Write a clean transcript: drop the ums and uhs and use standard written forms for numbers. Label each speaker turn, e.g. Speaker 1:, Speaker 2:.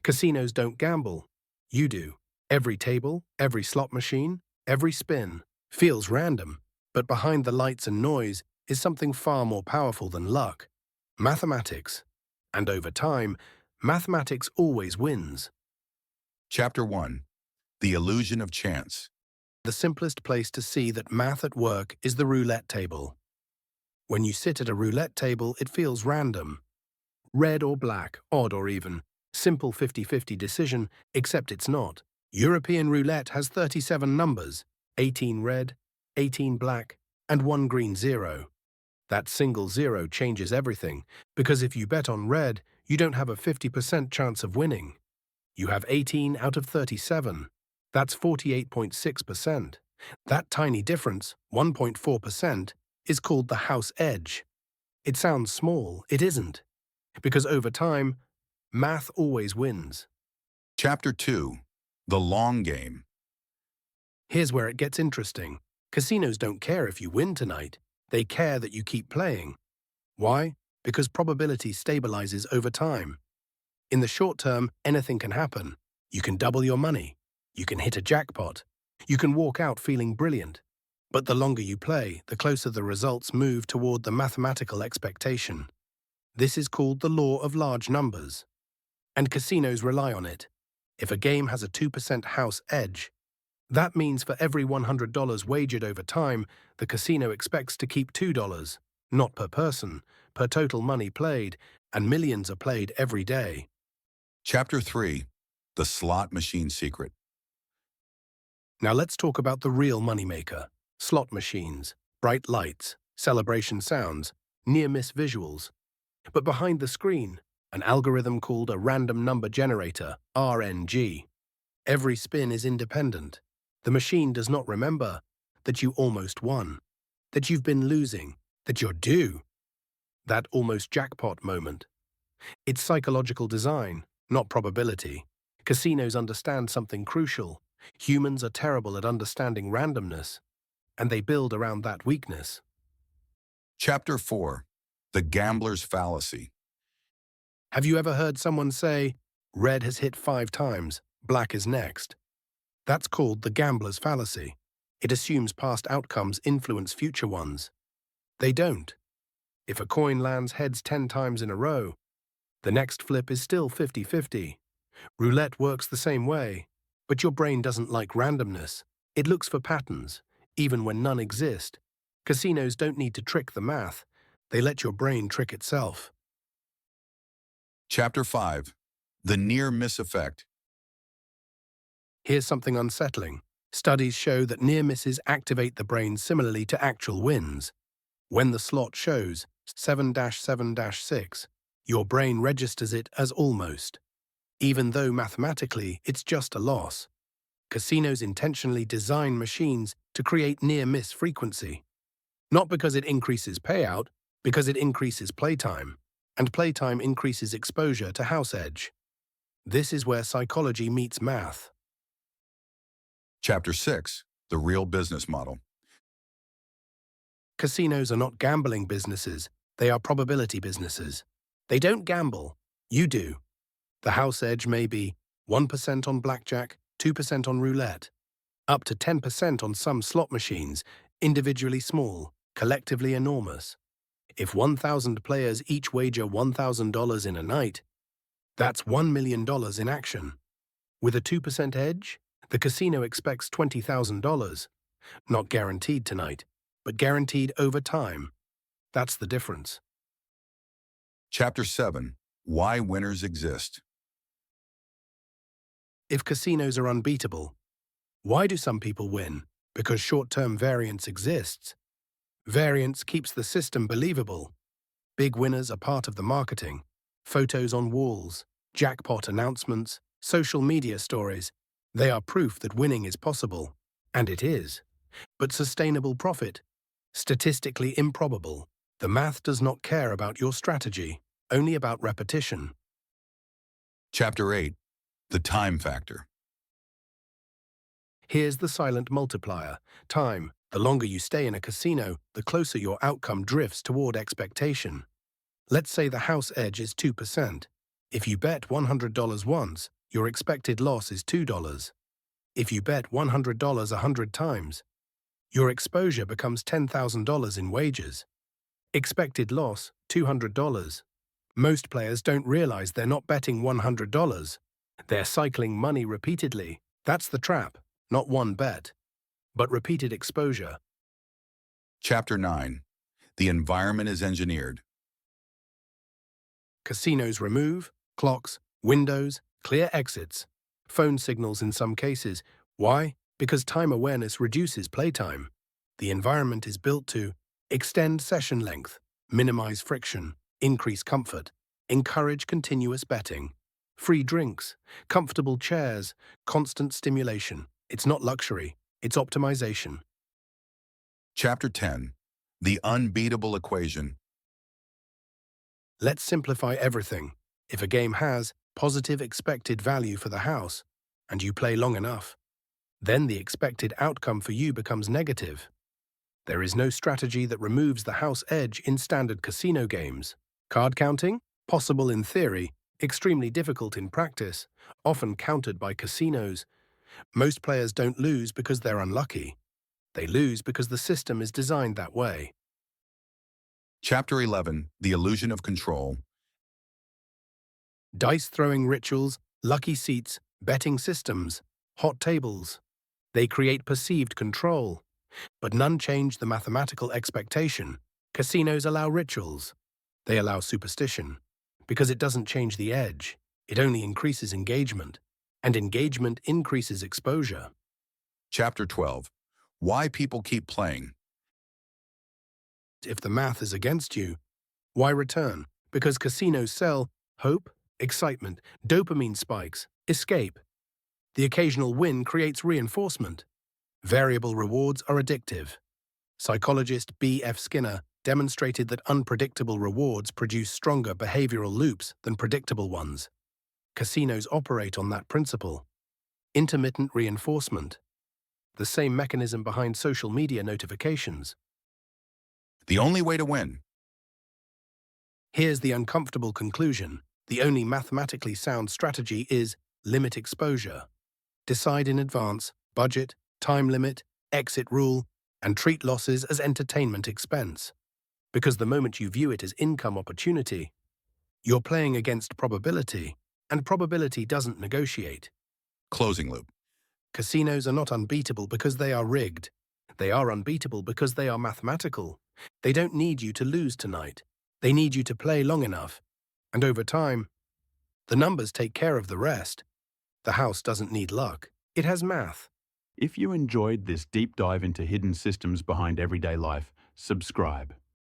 Speaker 1: Casinos don't gamble. You do. Every table, every slot machine, every spin feels random, but behind the lights and noise is something far more powerful than luck: mathematics. And over time, mathematics always wins.
Speaker 2: Chapter 1. The Illusion of Chance.
Speaker 1: The simplest place to see that math at work is the roulette table. When you sit at a roulette table, it feels random. Red or black, odd or even. Simple 50-50 decision, except it's not. European roulette has 37 numbers, 18 red, 18 black, and 1 green zero. That single zero changes everything, because if you bet on red, you don't have a 50% chance of winning. You have 18 out of 37. That's 48.6%. That tiny difference, 1.4%, is called the house edge. It sounds small, it isn't. Because over time, math always wins.
Speaker 2: Chapter 2. The Long Game.
Speaker 1: Here's where it gets interesting. Casinos don't care if you win tonight. They care that you keep playing. Why? Because probability stabilizes over time. In the short term, anything can happen. You can double your money. You can hit a jackpot. You can walk out feeling brilliant. But the longer you play, the closer the results move toward the mathematical expectation. This is called the law of large numbers. And casinos rely on it. If a game has a 2% house edge, that means for every $100 wagered over time, the casino expects to keep $2, not per person, per total money played, and millions are played every day.
Speaker 2: Chapter 3. The Slot Machine Secret.
Speaker 1: Now let's talk about the real moneymaker: slot machines, bright lights, celebration sounds, near-miss visuals. But behind the screen, an algorithm called a random number generator, RNG. Every spin is independent. The machine does not remember that you almost won, that you've been losing, that you're due. That almost jackpot moment. It's psychological design, not probability. Casinos understand something crucial. Humans are terrible at understanding randomness, and they build around that weakness.
Speaker 2: Chapter 4. The Gambler's Fallacy.
Speaker 1: Have you ever heard someone say, "Red has hit 5 times, black is next"? That's called the gambler's fallacy. It assumes past outcomes influence future ones. They don't. If a coin lands heads 10 times in a row, the next flip is still 50-50. Roulette works the same way, but your brain doesn't like randomness. It looks for patterns, even when none exist. Casinos don't need to trick the math. They let your brain trick itself.
Speaker 2: Chapter 5. The Near-Miss Effect.
Speaker 1: Here's something unsettling. Studies show that near misses activate the brain similarly to actual wins. When the slot shows 7-7-6, your brain registers it as almost, even though mathematically it's just a loss. Casinos intentionally design machines to create near-miss frequency. Not because it increases payout, because it increases playtime, and playtime increases exposure to house edge. This is where psychology meets math.
Speaker 2: Chapter 6. The Real Business Model.
Speaker 1: Casinos are not gambling businesses, they are probability businesses. They don't gamble, you do. The house edge may be 1% on blackjack, 2% on roulette, up to 10% on some slot machines, individually small, collectively enormous. If 1,000 players each wager $1,000 in a night, that's $1 million in action. With a 2% edge, the casino expects $20,000. Not guaranteed tonight, but guaranteed over time. That's the difference.
Speaker 2: Chapter 7. Why Winners Exist.
Speaker 1: If casinos are unbeatable, why do some people win? Because short-term variance exists. Variance keeps the system believable. Big winners are part of the marketing. Photos on walls, jackpot announcements, social media stories. They are proof that winning is possible. And it is. But sustainable profit? Statistically improbable. The math does not care about your strategy, only about repetition.
Speaker 2: Chapter 8. The Time Factor.
Speaker 1: Here's the silent multiplier. Time. The longer you stay in a casino, the closer your outcome drifts toward expectation. Let's say the house edge is 2%. If you bet $100 once, your expected loss is $2. If you bet $100 100 times, your exposure becomes $10,000 in wagers. Expected loss, $200. Most players don't realize they're not betting $100. They're cycling money repeatedly. That's the trap, not one bet, but repeated exposure.
Speaker 2: Chapter 9. The environment is engineered.
Speaker 1: Casinos remove clocks, windows, clear exits, phone signals in some cases. Why? Because time awareness reduces playtime. The environment is built to extend session length, minimize friction, increase comfort, encourage continuous betting, free drinks, comfortable chairs, constant stimulation. It's not luxury, it's optimization.
Speaker 2: Chapter 10. The unbeatable equation.
Speaker 1: Let's simplify everything. If a game has positive expected value for the house, and you play long enough, then the expected outcome for you becomes negative. There is no strategy that removes the house edge in standard casino games. Card counting? Possible in theory, extremely difficult in practice, often countered by casinos. Most players don't lose because they're unlucky. They lose because the system is designed that way.
Speaker 2: Chapter 11. The illusion of control.
Speaker 1: Dice-throwing rituals, lucky seats, betting systems, hot tables. They create perceived control, but none change the mathematical expectation. Casinos allow rituals. They allow superstition, because it doesn't change the edge. It only increases engagement, and engagement increases exposure.
Speaker 2: Chapter 12. Why people keep playing.
Speaker 1: If the math is against you, why return? Because casinos sell hope, excitement, dopamine spikes, escape. The occasional win creates reinforcement. Variable rewards are addictive. Psychologist B.F. Skinner demonstrated that unpredictable rewards produce stronger behavioral loops than predictable ones. Casinos operate on that principle. Intermittent reinforcement. The same mechanism behind social media notifications.
Speaker 2: The only way to win.
Speaker 1: Here's the uncomfortable conclusion. The only mathematically sound strategy is limit exposure. Decide in advance, budget, time limit, exit rule, and treat losses as entertainment expense. Because the moment you view it as income opportunity, you're playing against probability, and probability doesn't negotiate.
Speaker 2: Closing loop.
Speaker 1: Casinos are not unbeatable because they are rigged. They are unbeatable because they are mathematical. They don't need you to lose tonight. They need you to play long enough. And over time, the numbers take care of the rest. The house doesn't need luck. It has math.
Speaker 3: If you enjoyed this deep dive into hidden systems behind everyday life, subscribe.